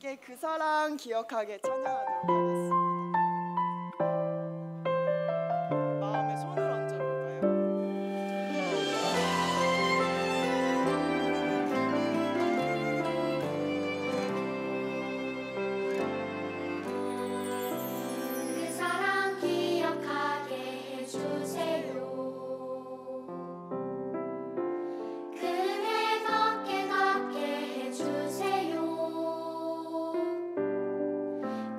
함께 그 사랑 기억하게 찬양하도록 하겠습니다. 마음에 손을 얹어볼까요? 그 사랑 기억하게 해주세요. 그대 걷게 해주세요.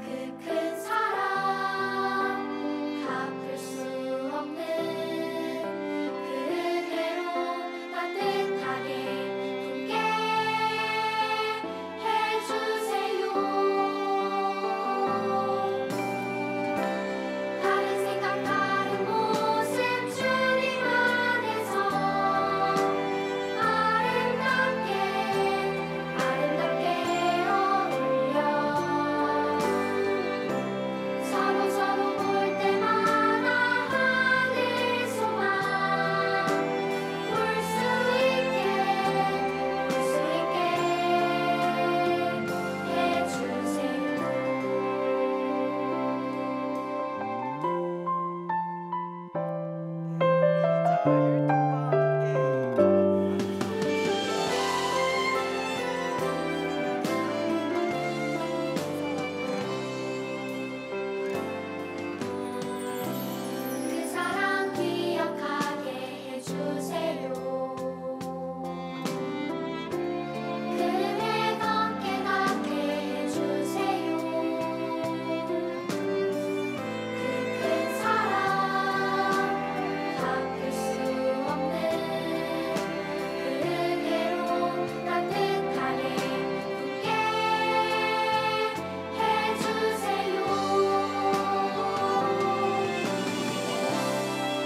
그 큰 사랑 갚을 수 없는 그대로 따뜻하게 품게 해주세요. 다른 생각 다른 모습 주님 안에서 아름답게 어울려 서로 볼 때마다 하늘 소망 볼 수 있게 해주세요. 그 사랑 기억하게 해주세요. 그대 걷게 해주세요. 그 큰 사랑 갚을 수 없는 그대로 따뜻하게 품게 해주세요.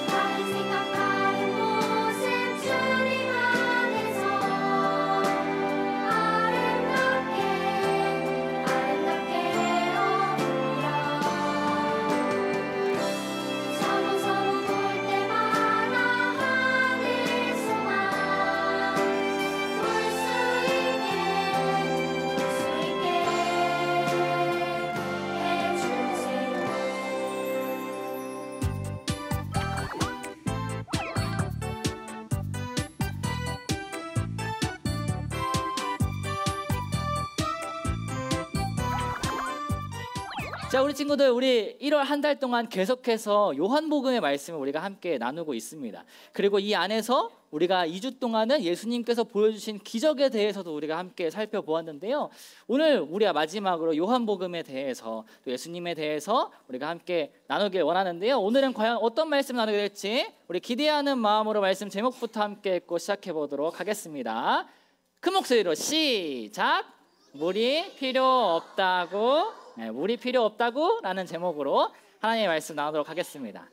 다른 생각 다른 모습 주님 안에서 아름답게 어울려 서로 볼 때마다 하늘 소망 볼 수 있게 자, 우리 친구들, 우리 1월 한 달 동안 계속해서 요한복음의 말씀을 우리가 함께 나누고 있습니다. 그리고 이 안에서 우리가 2주 동안은 예수님께서 보여주신 기적에 대해서도 우리가 함께 살펴보았는데요. 오늘 우리가 마지막으로 요한복음에 대해서 또 예수님에 대해서 우리가 함께 나누길 원하는데요. 오늘은 과연 어떤 말씀 나누게 될지 우리 기대하는 마음으로 말씀 제목부터 함께 읽고 시작해 보도록 하겠습니다. 큰 목소리로 시작! 물이 필요 없다고, 물이 필요 없다고 라는 제목으로 하나님의 말씀 나누도록 하겠습니다.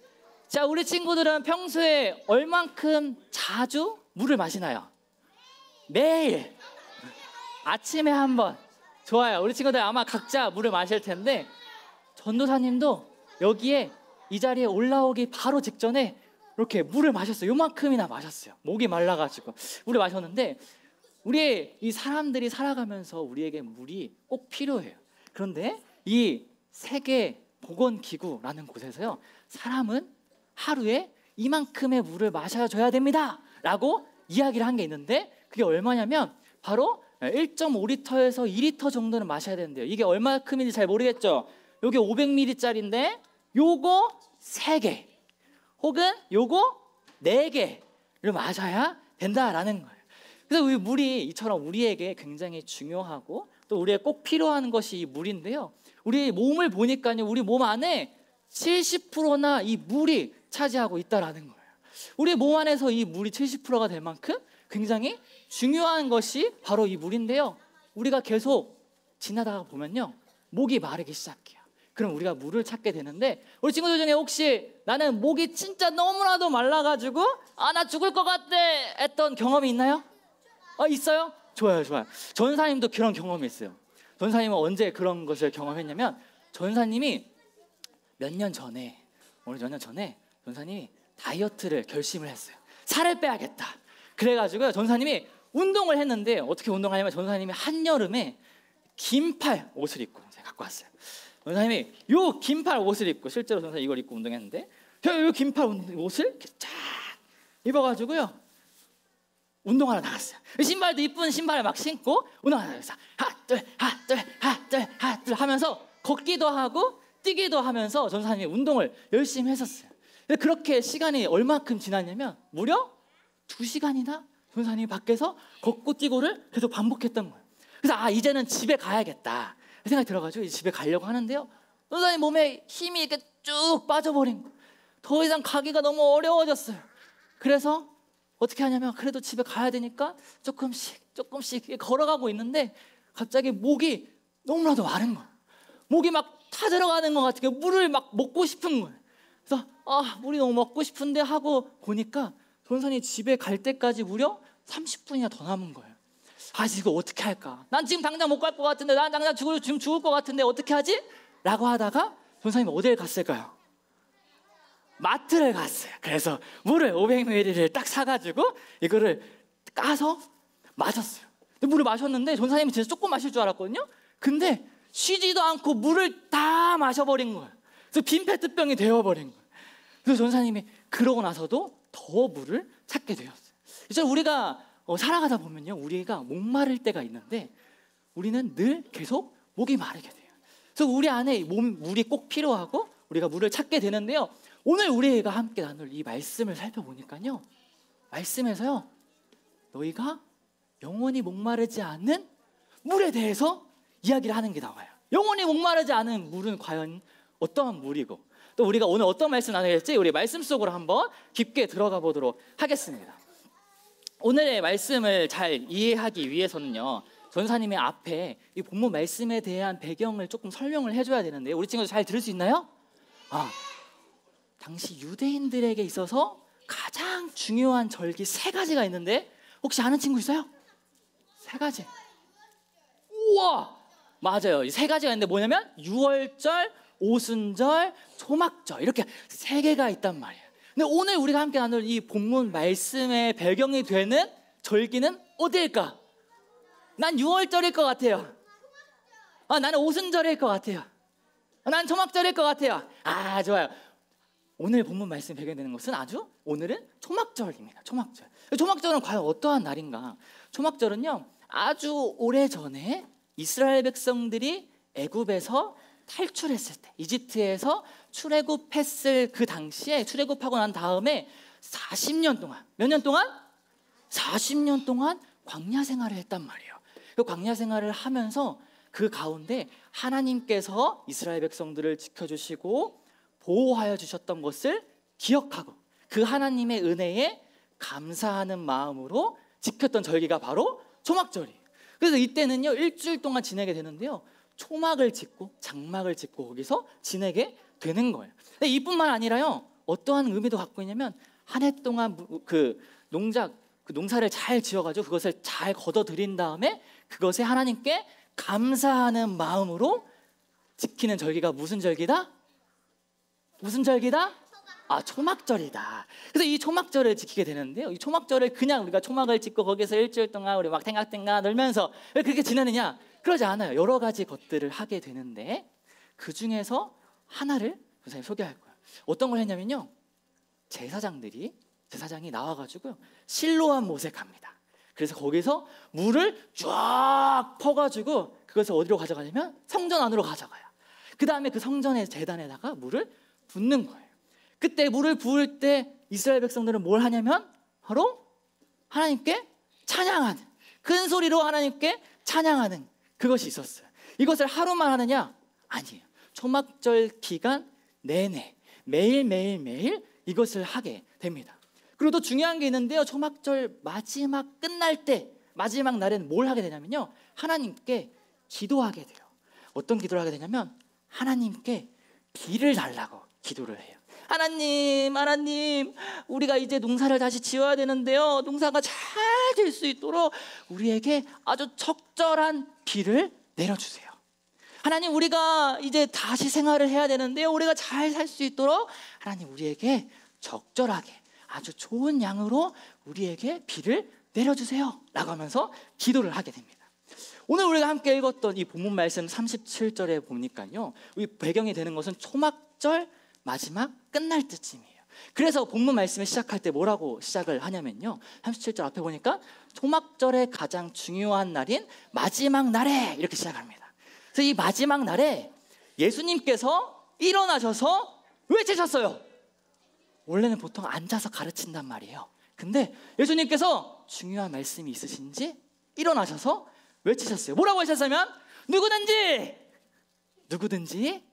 자, 우리 친구들은 평소에 얼만큼 자주 물을 마시나요? 매일 아침에 한번. 좋아요. 우리 친구들 아마 각자 물을 마실 텐데 전도사님도 여기에 이 자리에 올라오기 바로 직전에 이렇게 물을 마셨어요. 요만큼이나 마셨어요. 목이 말라가지고 물을 마셨는데, 우리 이 사람들이 살아가면서 우리에게 물이 꼭 필요해요. 그런데 이 세계보건기구라는 곳에서요, 사람은 하루에 이만큼의 물을 마셔줘야 됩니다 라고 이야기를 한 게 있는데, 그게 얼마냐면 바로 1.5리터에서 2리터 정도는 마셔야 된대요. 이게 얼마큼인지 잘 모르겠죠. 요게 500ml짜리인데 요거 3개 혹은 요거 4개를 마셔야 된다라는 거예요. 그래서 이 물이 이처럼 우리에게 굉장히 중요하고 또 우리에게 꼭 필요한 것이 이 물인데요. 우리 몸을 보니까요, 우리 몸 안에 70%나 이 물이 차지하고 있다라는 거예요. 우리 몸 안에서 이 물이 70%가 될 만큼 굉장히 중요한 것이 바로 이 물인데요. 우리가 계속 지나다가 보면요, 목이 마르기 시작해요. 그럼 우리가 물을 찾게 되는데, 우리 친구들 중에 혹시 나는 목이 진짜 너무나도 말라가지고 나 죽을 것 같아 했던 경험이 있나요? 있어요? 좋아요. 전사님도 그런 경험이 있어요. 전사님은 언제 그런 것을 경험했냐면, 전사님이 몇 년 전에 전사님이 다이어트를 결심을 했어요. 살을 빼야겠다. 그래가지고요, 전사님이 운동을 했는데, 어떻게 운동하냐면 전사님이 한여름에 긴팔 옷을 입고 제가 갖고 왔어요. 전사님이 요 긴팔 옷을 입고, 실제로 전사님 이걸 입고 운동했는데, 요 긴팔 옷을 이렇게 쫙 입어가지고요 운동하러 나갔어요. 신발도 이쁜 신발을 막 신고 운동하러 나갔어요. 하나 둘 하나 둘 하나 둘 하나 둘 하면서 걷기도 하고 뛰기도 하면서 전사님이 운동을 열심히 했었어요. 그렇게 시간이 얼마큼 지났냐면 무려 2시간이나 전사님이 밖에서 걷고 뛰고를 계속 반복했던 거예요. 그래서 이제는 집에 가야겠다 생각이 들어가지고 이제 집에 가려고 하는데요, 전사님 몸에 힘이 이렇게 쭉 빠져버린 거예요. 더 이상 가기가 너무 어려워졌어요. 그래서 어떻게 하냐면 그래도 집에 가야 되니까 조금씩 걸어가고 있는데 갑자기 목이 너무나도 마른 거예요. 목이 막 타들어가는 것 같아요. 물을 막 먹고 싶은 거예요. 그래서 물이 너무 먹고 싶은데 하고 보니까 전사님 집에 갈 때까지 무려 30분이나 더 남은 거예요. 이거 어떻게 할까? 난 지금 당장 못 갈 것 같은데, 난 당장 지금 죽을 것 같은데 어떻게 하지? 라고 하다가 전사님 어디에 갔을까요? 마트를 갔어요. 그래서 물을 500ml를 딱 사가지고 이거를 까서 마셨어요. 물을 마셨는데 전사님이 진짜 조금 마실 줄 알았거든요. 근데 쉬지도 않고 물을 다 마셔버린 거예요. 그래서 빈 페트병이 되어버린 거예요. 그래서 전사님이 그러고 나서도 더 물을 찾게 되었어요. 이제 우리가 살아가다 보면요, 우리가 목마를 때가 있는데 우리는 늘 계속 목이 마르게 돼요. 그래서 우리 안에 물이 꼭 필요하고 우리가 물을 찾게 되는데요, 오늘 우리가 함께 나눌 이 말씀을 살펴보니까요, 말씀에서요 너희가 영원히 목마르지 않는 물에 대해서 이야기를 하는 게 나와요. 영원히 목마르지 않은 물은 과연 어떠한 물이고, 또 우리가 오늘 어떤 말씀 나눠야 할지 우리 말씀 속으로 한번 깊게 들어가 보도록 하겠습니다. 오늘의 말씀을 잘 이해하기 위해서는요, 전사님의 앞에 이 본문 말씀에 대한 배경을 조금 설명을 해줘야 되는데요, 우리 친구들 잘 들을 수 있나요? 당시 유대인들에게 있어서 가장 중요한 절기 3가지가 있는데 혹시 아는 친구 있어요? 3가지. 우와, 맞아요. 이 3가지가 있는데 뭐냐면 유월절, 오순절, 초막절, 이렇게 3개가 있단 말이에요. 근데 오늘 우리가 함께 나눌 이 본문 말씀의 배경이 되는 절기는 어디일까? 난 유월절일 것 같아요. 나는 오순절일 것 같아요. 난 초막절일 것 같아요. 좋아요. 오늘 본문 말씀 배경되는 것은 오늘은 초막절입니다. 초막절은 과연 어떠한 날인가? 초막절은요, 아주 오래전에 이스라엘 백성들이 애굽에서 탈출했을 때, 이집트에서 출애굽했을 그 당시에, 출애굽하고 난 다음에 40년 동안, 몇 년 동안? 40년 동안 광야 생활을 했단 말이에요. 그 광야 생활을 하면서 그 가운데 하나님께서 이스라엘 백성들을 지켜주시고 보호하여 주셨던 것을 기억하고 그 하나님의 은혜에 감사하는 마음으로 지켰던 절기가 바로 초막절이에요. 그래서 이때는요, 일주일 동안 지내게 되는데요, 초막을 짓고 장막을 짓고 거기서 지내게 되는 거예요. 근데 이뿐만 아니라요, 어떠한 의미도 갖고 있냐면 한 해 동안 그 농사를 잘 지어가지고 그것을 잘 거둬들인 다음에 그것에 하나님께 감사하는 마음으로 지키는 절기가 무슨 절기다? 무슨 절기다? 초막절이다. 그래서 이 초막절을 지키게 되는데요, 이 초막절을 그냥 우리가 초막을 짓고 거기서 일주일 동안 우리 막 탱각탱각 놀면서 왜 그렇게 지내느냐? 그러지 않아요. 여러 가지 것들을 하게 되는데 그 중에서 하나를 선생님 소개할 거예요. 어떤 걸 했냐면요, 제사장이 나와가지고요, 실로암 못에 갑니다. 그래서 거기서 물을 쫙 퍼가지고 그것을 어디로 가져가냐면 성전 안으로 가져가요. 그 다음에 그 성전의 제단에다가 물을 붓는 거예요. 그때 물을 부을 때 이스라엘 백성들은 뭘 하냐면 바로 하나님께 찬양하는, 큰 소리로 하나님께 찬양하는 그것이 있었어요. 이것을 하루만 하느냐? 아니에요. 초막절 기간 내내 매일 이것을 하게 됩니다. 그리고 또 중요한 게 있는데요, 초막절 마지막 끝날 때, 마지막 날에는 뭘 하게 되냐면요, 하나님께 기도하게 돼요. 어떤 기도를 하게 되냐면 하나님께 비를 달라고 기도를 해요. 하나님, 우리가 이제 농사를 다시 지어야 되는데요, 농사가 잘 될 수 있도록 우리에게 아주 적절한 비를 내려주세요. 하나님, 우리가 이제 다시 생활을 해야 되는데요, 우리가 잘 살 수 있도록 하나님, 우리에게 적절하게 아주 좋은 양으로 우리에게 비를 내려주세요 라고 하면서 기도를 하게 됩니다. 오늘 우리가 함께 읽었던 이 본문 말씀 37절에 보니까요, 이 배경이 되는 것은 초막절 마지막 끝날 때쯤이에요. 그래서 본문 말씀을 시작할 때 뭐라고 시작을 하냐면요, 37절 앞에 보니까 초막절의 가장 중요한 날인 마지막 날에 이렇게 시작합니다. 그래서 이 마지막 날에 예수님께서 일어나셔서 외치셨어요. 원래는 보통 앉아서 가르친단 말이에요. 근데 예수님께서 중요한 말씀이 있으신지 일어나셔서 외치셨어요. 뭐라고 하셨냐면 누구든지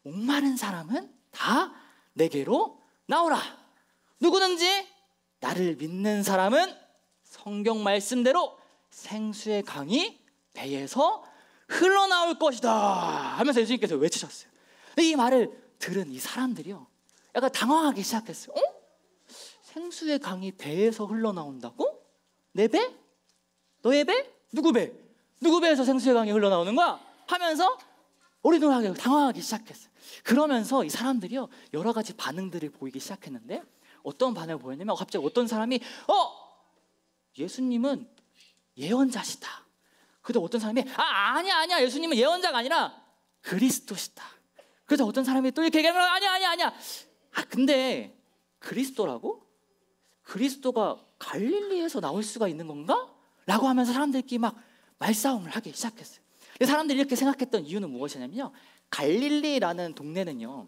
목마른 사람은 다 내게로 나오라. 누구든지 나를 믿는 사람은 성경 말씀대로 생수의 강이 배에서 흘러나올 것이다 하면서 예수님께서 외치셨어요. 이 말을 들은 이 사람들이요, 약간 당황하기 시작했어요. 생수의 강이 배에서 흘러나온다고? 내 배? 너의 배? 누구 배? 누구 배에서 생수의 강이 흘러나오는 거야? 하면서 오리둥하게 당황하기 시작했어요. 그러면서 이 사람들이요, 여러 가지 반응들을 보이기 시작했는데, 어떤 반응을 보였냐면 갑자기 어떤 사람이 예수님은 예언자시다. 그래서 어떤 사람이 아니야 예수님은 예언자가 아니라 그리스도시다. 그래서 어떤 사람이 또 이렇게 얘기하면 아니야 근데 그리스도라고? 그리스도가 갈릴리에서 나올 수가 있는 건가? 라고 하면서 사람들끼리 막 말싸움을 하기 시작했어요. 사람들이 이렇게 생각했던 이유는 무엇이냐면요, 갈릴리라는 동네는요,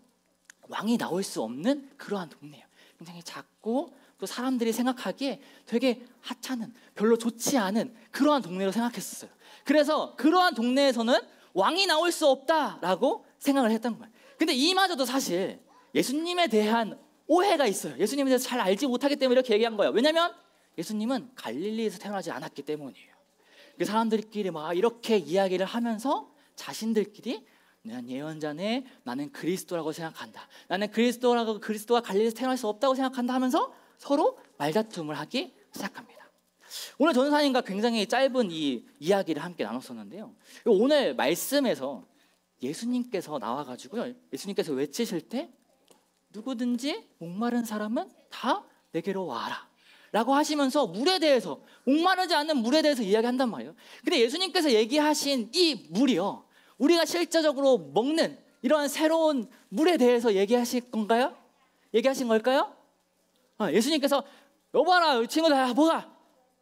왕이 나올 수 없는 그러한 동네예요. 굉장히 작고 또 사람들이 생각하기에 되게 하찮은, 별로 좋지 않은 그러한 동네로 생각했었어요. 그래서 그러한 동네에서는 왕이 나올 수 없다라고 생각을 했던 거예요. 근데 이마저도 사실 예수님에 대한 오해가 있어요. 예수님에 대해서 잘 알지 못하기 때문에 이렇게 얘기한 거예요. 왜냐하면 예수님은 갈릴리에서 태어나지 않았기 때문이에요. 그 사람들끼리 막 이렇게 이야기를 하면서 자신들끼리 난 예언자네, 나는 그리스도라고 생각한다, 나는 그리스도가 갈릴리에서 태어날 수 없다고 생각한다 하면서 서로 말다툼을 하기 시작합니다. 오늘 전사님과 굉장히 짧은 이 이야기를 함께 나눴었는데요, 오늘 말씀에서 예수님께서 나와가지고요, 예수님께서 외치실 때 누구든지 목마른 사람은 다 내게로 와라 라고 하시면서 물에 대해서, 목마르지 않는 물에 대해서 이야기한단 말이에요. 근데 예수님께서 얘기하신 이 물이요, 우리가 실제적으로 먹는 이러한 새로운 물에 대해서 얘기하실 건가요? 얘기하신 걸까요? 예수님께서 여봐라 친구들, 뭐가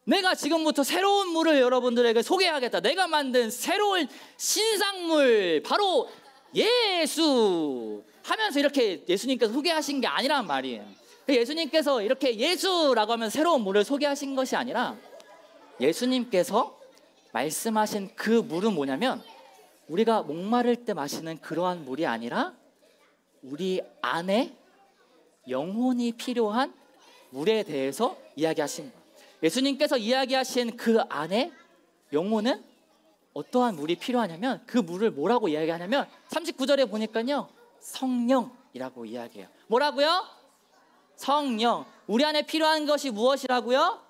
내가 지금부터 새로운 물을 여러분들에게 소개하겠다. 내가 만든 새로운 신상물 바로 예수 하면서 이렇게 예수님께서 소개하신 게 아니란 말이에요. 예수님께서 이렇게 예수라고 하면 새로운 물을 소개하신 것이 아니라, 예수님께서 말씀하신 그 물은 뭐냐면 우리가 목마를 때 마시는 그러한 물이 아니라 우리 안에 영혼이 필요한 물에 대해서 이야기하신 거예요. 예수님께서 이야기하신 그 안에 영혼은 어떠한 물이 필요하냐면, 그 물을 뭐라고 이야기하냐면 39절에 보니까요, 성령이라고 이야기해요. 뭐라고요? 성령. 우리 안에 필요한 것이 무엇이라고요?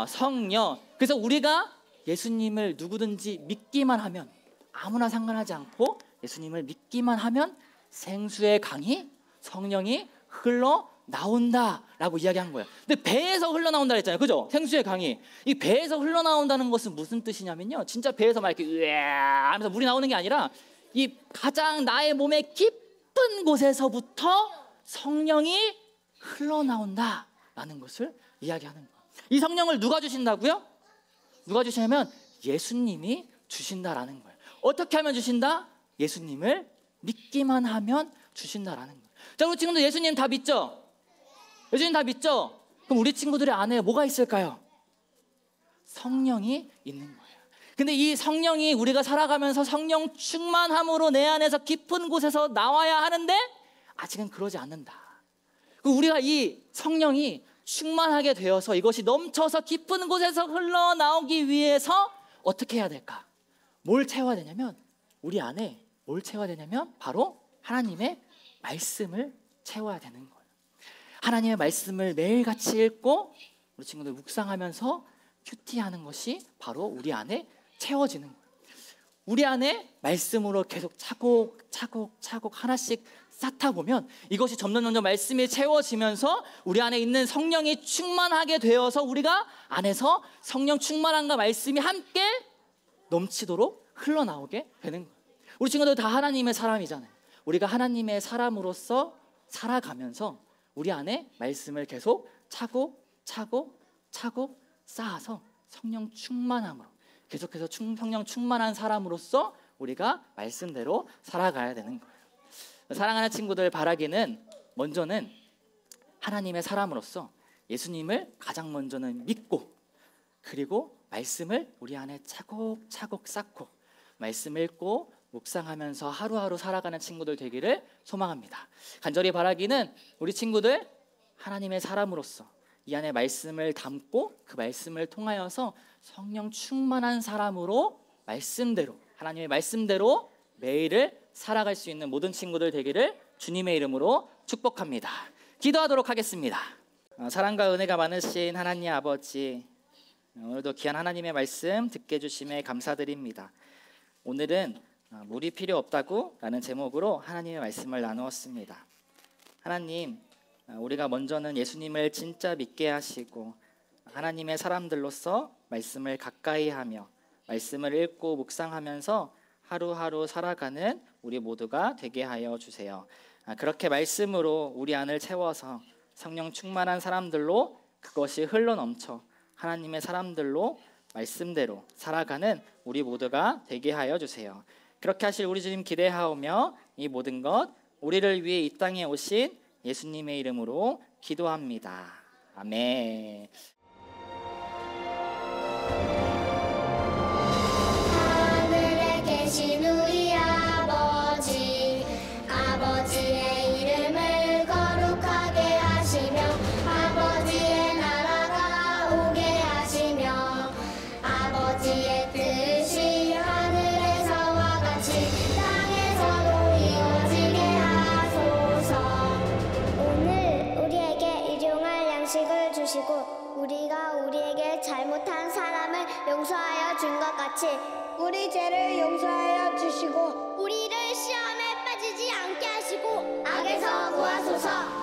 성령. 그래서 우리가 예수님을 누구든지 믿기만 하면, 아무나 상관하지 않고 예수님을 믿기만 하면 생수의 강이, 성령이 흘러 나온다라고 이야기한 거예요. 근데 배에서 흘러나온다 했잖아요, 그죠? 생수의 강이. 이 배에서 흘러나온다는 것은 무슨 뜻이냐면요, 진짜 배에서 막 이렇게 으아 하면서 물이 나오는 게 아니라 이 가장 나의 몸의 깊은 곳에서부터 성령이 흘러나온다라는 것을 이야기하는 거예요. 이 성령을 누가 주신다고요? 누가 주시냐면 예수님이 주신다라는 거예요. 어떻게 하면 주신다? 예수님을 믿기만 하면 주신다라는 거예요. 자, 우리 친구들 예수님 다 믿죠? 예수님 다 믿죠? 그럼 우리 친구들의 안에 뭐가 있을까요? 성령이 있는 거예요. 근데 이 성령이 우리가 살아가면서 성령 충만함으로 내 안에서 깊은 곳에서 나와야 하는데 아직은 그러지 않는다. 우리가 이 성령이 충만하게 되어서 이것이 넘쳐서 깊은 곳에서 흘러나오기 위해서 어떻게 해야 될까? 뭘 채워야 되냐면, 우리 안에 뭘 채워야 되냐면 바로 하나님의 말씀을 채워야 되는 거예요. 하나님의 말씀을 매일같이 읽고 우리 친구들 묵상하면서 큐티하는 것이 바로 우리 안에 채워지는 거예요. 우리 안에 말씀으로 계속 차곡차곡 하나씩 쌓다 보면 이것이 점점 말씀이 채워지면서 우리 안에 있는 성령이 충만하게 되어서 우리가 안에서 성령 충만함과 말씀이 함께 넘치도록 흘러나오게 되는 거예요. 우리 친구들 다 하나님의 사람이잖아요. 우리가 하나님의 사람으로서 살아가면서 우리 안에 말씀을 계속 차곡 쌓아서 성령 충만함으로 계속해서 성령 충만한 사람으로서 우리가 말씀대로 살아가야 되는 거예요. 사랑하는 친구들, 바라기는 먼저는 하나님의 사람으로서 예수님을 가장 먼저는 믿고, 그리고 말씀을 우리 안에 차곡차곡 쌓고 말씀 읽고 묵상하면서 하루하루 살아가는 친구들 되기를 소망합니다. 간절히 바라기는 우리 친구들 하나님의 사람으로서 이 안에 말씀을 담고 그 말씀을 통하여서 성령 충만한 사람으로 말씀대로, 하나님의 말씀대로 매일을 살아갈 수 있는 모든 친구들 되기를 주님의 이름으로 축복합니다. 기도하도록 하겠습니다. 사랑과 은혜가 많으신 하나님 아버지, 오늘도 귀한 하나님의 말씀 듣게 해주심에 감사드립니다. 오늘은 물이 필요 없다고 라는 제목으로 하나님의 말씀을 나누었습니다. 하나님, 우리가 먼저는 예수님을 진짜 믿게 하시고 하나님의 사람들로서 말씀을 가까이 하며 말씀을 읽고 묵상하면서 하루하루 살아가는 우리 모두가 되게 하여 주세요. 그렇게 말씀으로 우리 안을 채워서 성령 충만한 사람들로 그것이 흘러넘쳐 하나님의 사람들로 말씀대로 살아가는 우리 모두가 되게 하여 주세요. 그렇게 하실 우리 주님 기대하오며 이 모든 것 우리를 위해 이 땅에 오신 예수님의 이름으로 기도합니다. 아멘. 하늘에 계신 우리 아버지, 아버지의 이름을 거룩하게 하시며 아버지의 나라가 오게 하시며 아버지의 뜻이 하늘에서와 같이 땅에서도 이루어지게 하소서. 오늘 우리에게 일용할 양식을 주시고 우리가 우리에게 잘못한 사람을 용서하여 준 것 같이 우리 죄를 용서하여 주시고 우리를 시험에 빠지지 않게 하시고 악에서 구하소서.